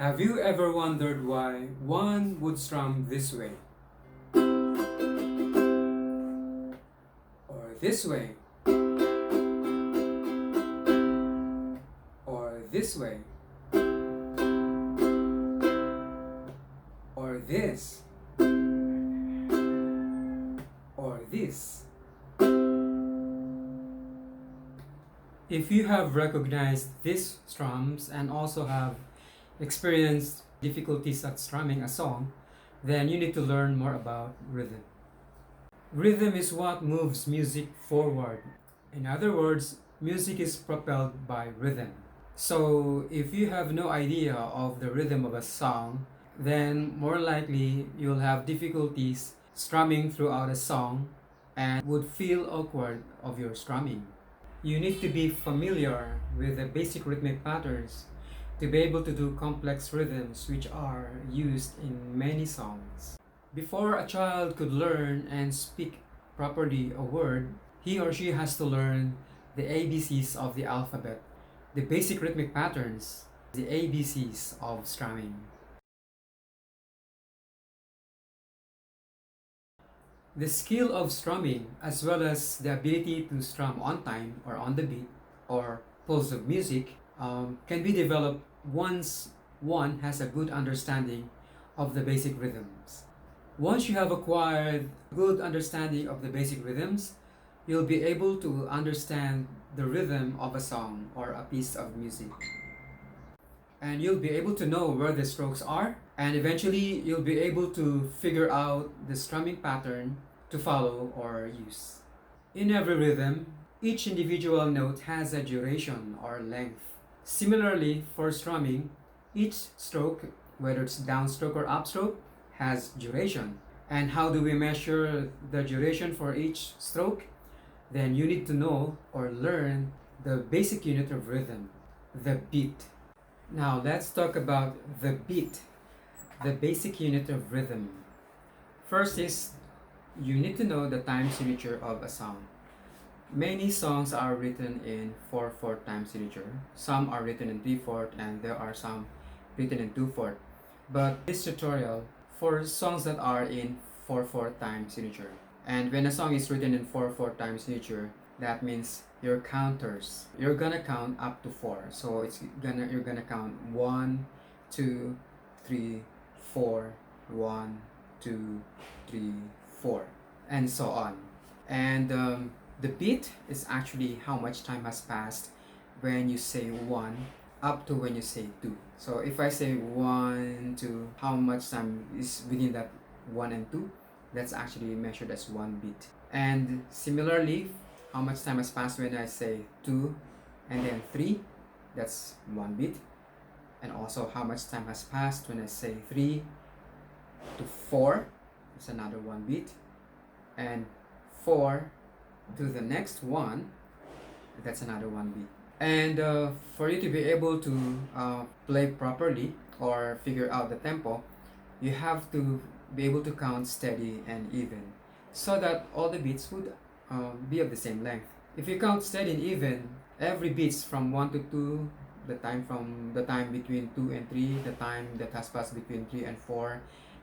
Have you ever wondered why one would strum this way, or this way, or this way, or this, or this? If you have recognized these strums and also have experienced difficulties at strumming a song, then you need to learn more about rhythm. Rhythm is what moves music forward. In other words, music is propelled by rhythm. So if you have no idea of the rhythm of a song, then more likely you'll have difficulties strumming throughout a song and would feel awkward of your strumming. You need to be familiar with the basic rhythmic patterns to be able to do complex rhythms which are used in many songs. Before a child could learn and speak properly a word, he or she has to learn the ABCs of the alphabet, the basic rhythmic patterns, the ABCs of strumming. The skill of strumming, as well as the ability to strum on time or on the beat or pulse of music, can be developed once one has a good understanding of the basic rhythms. Once you have acquired good understanding of the basic rhythms, you'll be able to understand the rhythm of a song or a piece of music. And you'll be able to know where the strokes are, and eventually you'll be able to figure out the strumming pattern to follow or use. In every rhythm, each individual note has a duration or length. Similarly, for strumming, each stroke, whether it's downstroke or upstroke, has duration. And how do we measure the duration for each stroke? Then you need to know or learn the basic unit of rhythm, the beat. Now let's talk about the beat, the basic unit of rhythm. First is you need to know the time signature of a song. Many songs are written in 4/4 time signature. Some are written in 3/4 and there are some written in 2/4. But this tutorial for songs that are in 4/4 time signature. And when a song is written in 4/4 time signature, that means your counters. You're gonna count up to 4. So you're gonna count 1, 2, 3, 4, 1, 2, 3, 4, and so on. And the beat is actually how much time has passed when you say 1 up to when you say 2. So if I say 1, 2, how much time is within that 1 and 2? That's actually measured as 1 beat. And similarly, how much time has passed when I say 2 and then 3? That's 1 beat. And also how much time has passed when I say 3 to 4? That's another 1 beat. And 4 to the next one, that's another 1 beat. And for you to be able to play properly or figure out the tempo, you have to be able to count steady and even so that all the beats would be of the same length. If you count steady and even, every beats from 1 to 2, the time between 2 and 3, the time that has passed between 3 and 4,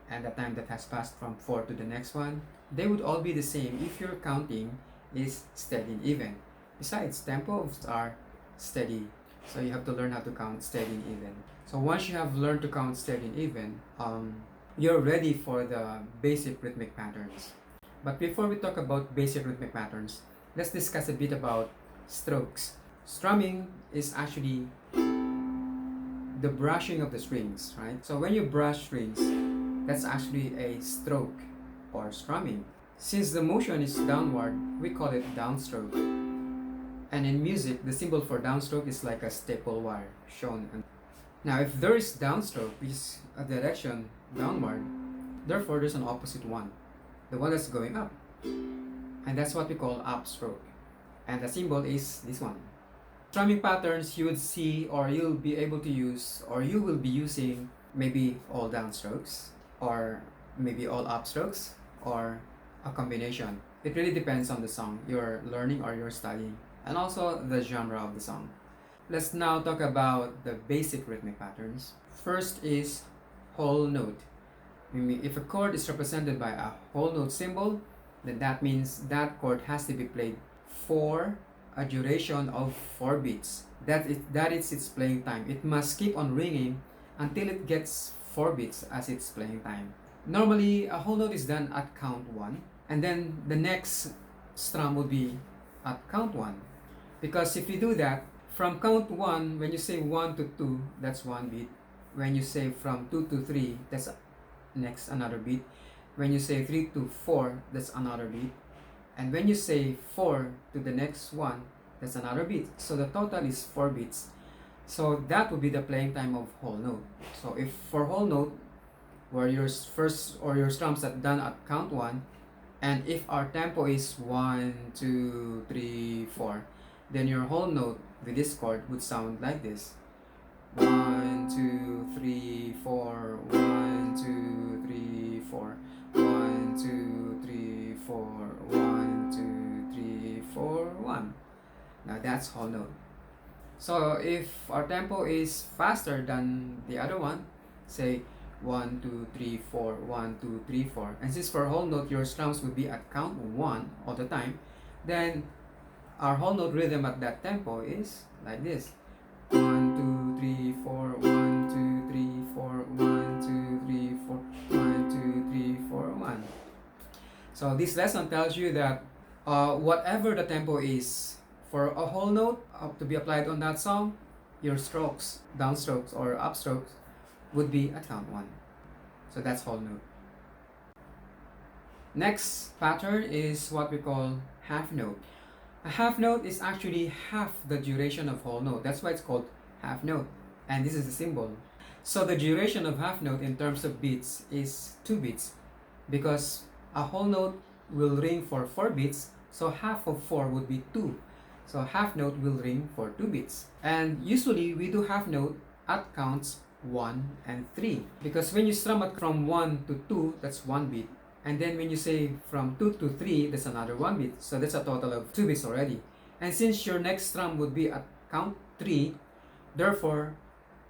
and the time that has passed from 4 to the next one, they would all be the same if your counting is steady and even. Besides, tempos are steady, so you have to learn how to count steady and even. So once you have learned to count steady and even, you're ready for the basic rhythmic patterns. But before we talk about basic rhythmic patterns, let's discuss a bit about strokes. Strumming is actually the brushing of the strings, right? So when you brush strings, that's actually a stroke or strumming. Since the motion is downward, we call it downstroke. And in music, the symbol for downstroke is like a staple wire shown. Now, if there is downstroke, which is a direction downward, therefore there's an opposite one, the one that's going up. And that's what we call upstroke. And the symbol is this one. Strumming patterns you would see, or you'll be able to use, or you will be using maybe all downstrokes, or maybe all upstrokes, or a combination. It really depends on the song you're learning or you're studying, and also the genre of the song. Let's now talk about the basic rhythmic patterns. First is whole note. If a chord is represented by a whole note symbol, then that means that chord has to be played for a duration of 4 beats. That is its playing time. It must keep on ringing until it gets 4 beats as its playing time. Normally, a whole note is done at count 1, and then the next strum would be at count 1. Because if you do that, from count 1, when you say 1 to 2, that's 1 beat. When you say from 2 to 3, that's next another beat. When you say 3 to 4, that's another beat. And when you say 4 to the next one, that's another beat. So the total is 4 beats. So that would be the playing time of whole note. So if for whole note, where your first or your strums are done at count 1, and if our tempo is 1, 2, 3, 4, then your whole note with this chord would sound like this. 1, 2, 3, 4, 1, 2, 3, 4, 1, 2, 3, 4, 1, 2, 3, 4, 1. Now that's whole note. So if our tempo is faster than the other one, say 1, 2, 3, 4, 1, 2, 3, 4, and since for whole note your strums would be at count 1 all the time, then our whole note rhythm at that tempo is like this. 1, 2, 3, 4, 1, 2, 3, 4, 1, 2, 3, 4, 1, 2, 3, 4, 1. So this lesson tells you that whatever the tempo is for a whole note to be applied on that song, your strokes, downstrokes or upstrokes would be at count 1. So that's whole note. Next pattern is what we call half note. A half note is actually half the duration of whole note. That's why it's called half note. And this is the symbol. So the duration of half note in terms of beats is 2 beats. Because a whole note will ring for 4 beats, so half of 4 would be 2. So half note will ring for 2 beats. And usually we do half note at counts 1 and 3. Because when you strum it from 1 to 2, that's 1 beat. And then when you say from 2 to 3, that's another 1 beat. So that's a total of 2 beats already. And since your next strum would be at count 3, therefore,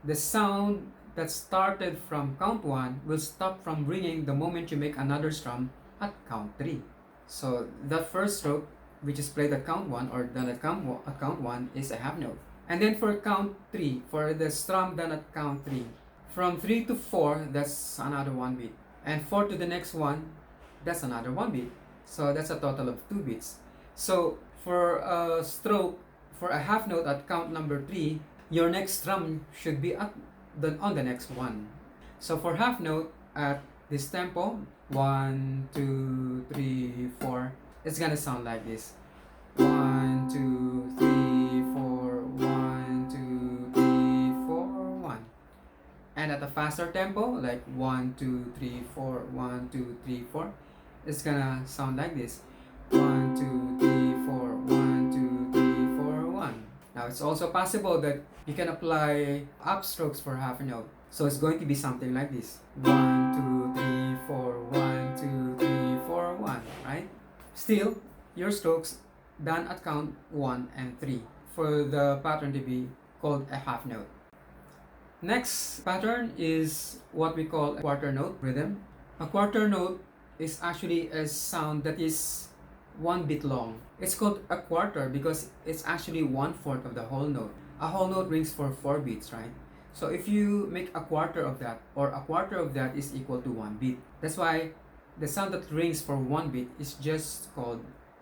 the sound that started from count 1 will stop from ringing the moment you make another strum at count 3. So that first stroke, which is played at count 1 or done at count 1, is a half note. And then for count 3, for the strum done at count 3, from 3 to 4, that's another 1 beat. And 4 to the next one, that's another 1 beat. So that's a total of 2 beats. So for a stroke, for a half note at count number 3, your next strum should be on the next one. So for half note at this tempo, 1, 2, 3, 4, it's gonna sound like this. 1, 2, 3, 4, 1, 2, 3, 4, 1. And at a faster tempo, like 1, 2, 3, 4, 1, 2, 3, 4, it's gonna sound like this. 1, 2, 3, 4, 1, 2, 3, 4, 1. Now it's also possible that you can apply upstrokes for half a note. So it's going to be something like this. 1, 2, 3, 4, 1, 2, 3, 4, 1, right? Still, your strokes done at count 1 and 3 for the pattern to be called a half note. Next pattern is what we call a quarter note rhythm. A quarter note is actually a sound that is 1 beat long. It's called a quarter because it's actually 1/4 of the whole note. A whole note rings for 4 beats, right? So if you make a quarter of that, or a quarter of that is equal to 1 beat. That's why the sound that rings for 1 beat is just called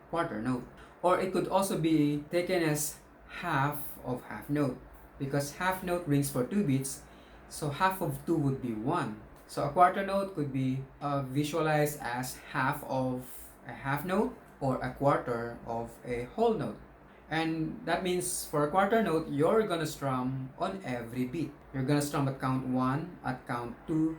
quarter note. Or it could also be taken as half of half note, because half note rings for 2 beats, so half of 2 would be 1. So a quarter note could be visualized as half of a half note or a quarter of a whole note. And that means for a quarter note, you're gonna strum on every beat. You're gonna strum at count 1, at count 2,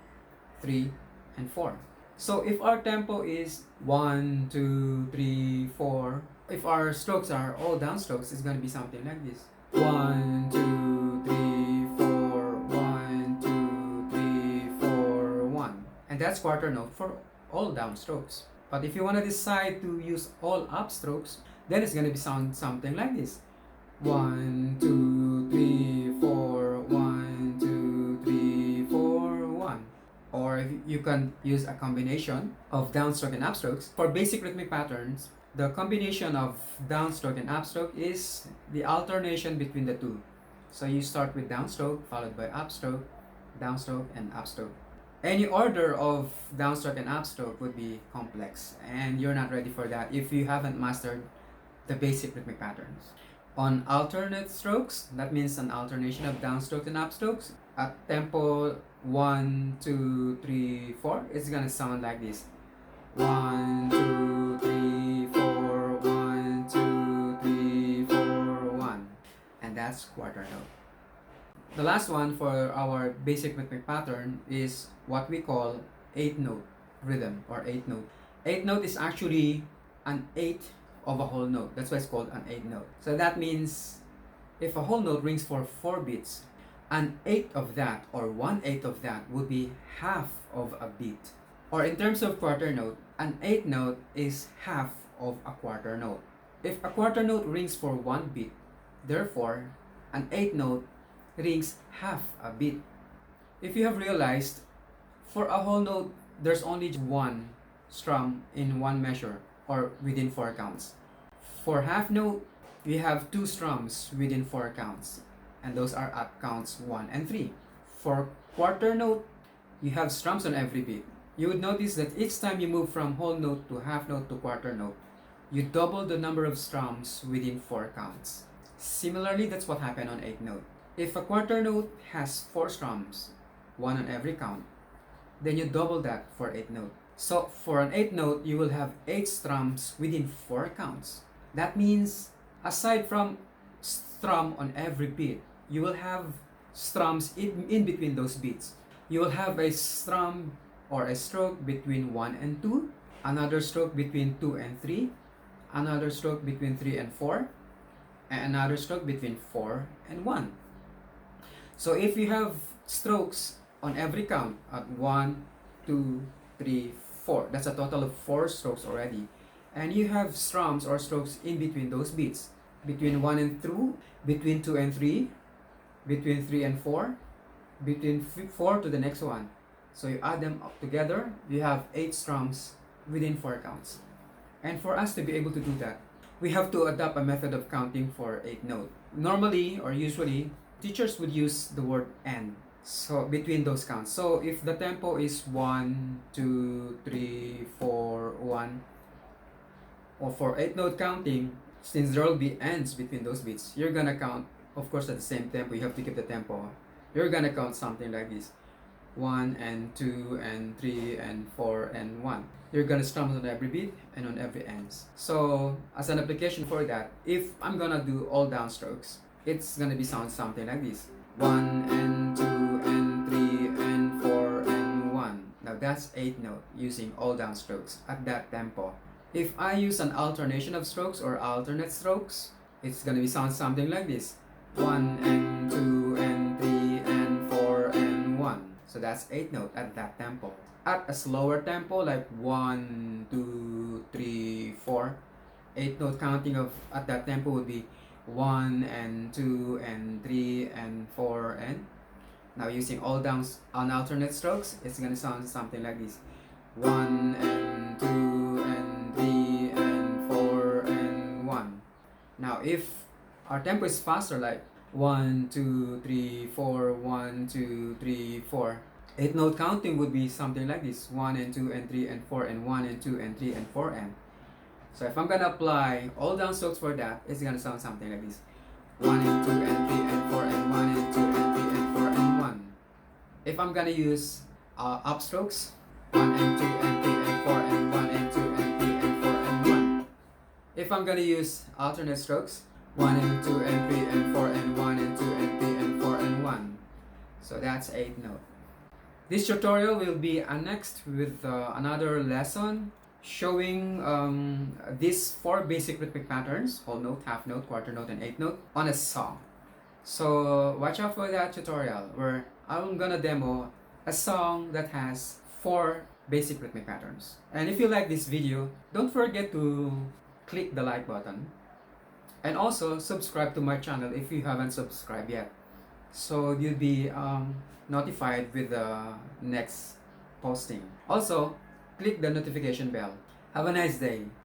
3, and 4. So if our tempo is 1, 2, 3, 4, if our strokes are all downstrokes, it's gonna be something like this. 1, 2, 3, 4, 1, 2, 3, 4, 1. And that's quarter note for all downstrokes. But if you want to decide to use all upstrokes, then it's going to be something like this. 1, 2, 3, 4, 1, 2, 3, or you can use a combination of downstroke and upstrokes. For basic rhythmic patterns, the combination of downstroke and upstroke is the alternation between the two. So you start with downstroke followed by upstroke, downstroke and upstroke. Any order of downstroke and upstroke would be complex, and you're not ready for that if you haven't mastered the basic rhythmic patterns. On alternate strokes, that means an alternation of downstrokes and upstrokes, at tempo 1, 2, 3, 4, it's gonna sound like this. 1, 2, 3, 4, 1, 2, 3, 4, 1. And that's quarter note. The last one for our basic rhythmic pattern is what we call 8-note rhythm or 8-note. 8-note is actually an 8th of a whole note. That's why it's called an 8-note. So that means if a whole note rings for 4 beats, an 8th of that or 1/8 of that would be half of a beat. Or in terms of quarter note, an 8th note is half of a quarter note. If a quarter note rings for 1 beat, therefore an 8th note rings half a beat. If you have realized, for a whole note, there's only one strum in one measure or within 4 counts. For half note, we have 2 strums within 4 counts, and those are at counts 1 and 3. For quarter note, you have strums on every beat. You would notice that each time you move from whole note to half note to quarter note, you double the number of strums within 4 counts. Similarly, that's what happened on 8th note. If a quarter note has 4 strums, 1 on every count, then you double that for 8th note. So for an 8th note, you will have 8 strums within 4 counts. That means aside from strum on every beat, you will have strums in between those beats. You will have a strum or a stroke between 1 and 2, another stroke between 2 and 3, another stroke between 3 and 4, and another stroke between 4 and 1. So if you have strokes on every count at 1, 2, 3, 4, that's a total of 4 strokes already. And you have strums or strokes in between those beats, between 1 and 2, between 2 and 3, between 3 and 4, between 4 to the next one. So you add them up together, you have 8 strums within 4 counts. And for us to be able to do that, we have to adopt a method of counting for 8 note. Normally or usually, teachers would use the word and. So between those counts. So if the tempo is 1, 2, 3, 4, 1, or for 8 note counting, since there will be ends between those beats, you're gonna count, of course, at the same tempo. You have to keep the tempo. You're gonna count something like this: 1 and 2 and 3 and 4 and 1. You're gonna strum on every beat and on every ends. So as an application for that, if I'm gonna do all downstrokes, it's gonna be sound something like this: 1 and 2 and 3 and 4 and 1. Now that's 8 note using all downstrokes at that tempo. If I use an alternation of strokes or alternate strokes, it's gonna be sound something like this: 1 and 2 and 3 and 4 and 1. So that's 8 note at that tempo. At a slower tempo like 1, 2, 3, 4, 8 note counting of at that tempo would be 1 and 2 and 3 and 4 and. Now using all downs on alternate strokes, it's gonna sound something like this: 1 and 2 and 3 and 4 and 1. Now if our tempo is faster, like 1, 2, 3, 4, 1, 2, 3, 4, 8 note counting would be something like this: 1 and 2 and 3 and 4 and 1 and 2 and 3 and 4 and. So if I'm gonna apply all downstrokes for that, it's gonna sound something like this: 1 and 2 and 3 and 4 and 1 and 2 and 3 and 4 and 1. If I'm gonna use upstrokes, 1 and 2 and 3 and 4 and 1 and 2 and 3 and 4 and 1. If I'm gonna use alternate strokes, 1 and 2 and 3 and 4 and 1 and 2 and 3 and 4 and 1. So that's 8 note. This tutorial will be annexed with another lesson showing these 4 basic rhythmic patterns: whole note, half note, quarter note, and 8 note on a song. So watch out for that tutorial where I'm gonna demo a song that has 4 basic rhythmic patterns. And if you like this video, don't forget to click the like button and also subscribe to my channel if you haven't subscribed yet, so you'll be notified with the next posting. Also, click the notification bell. Have a nice day.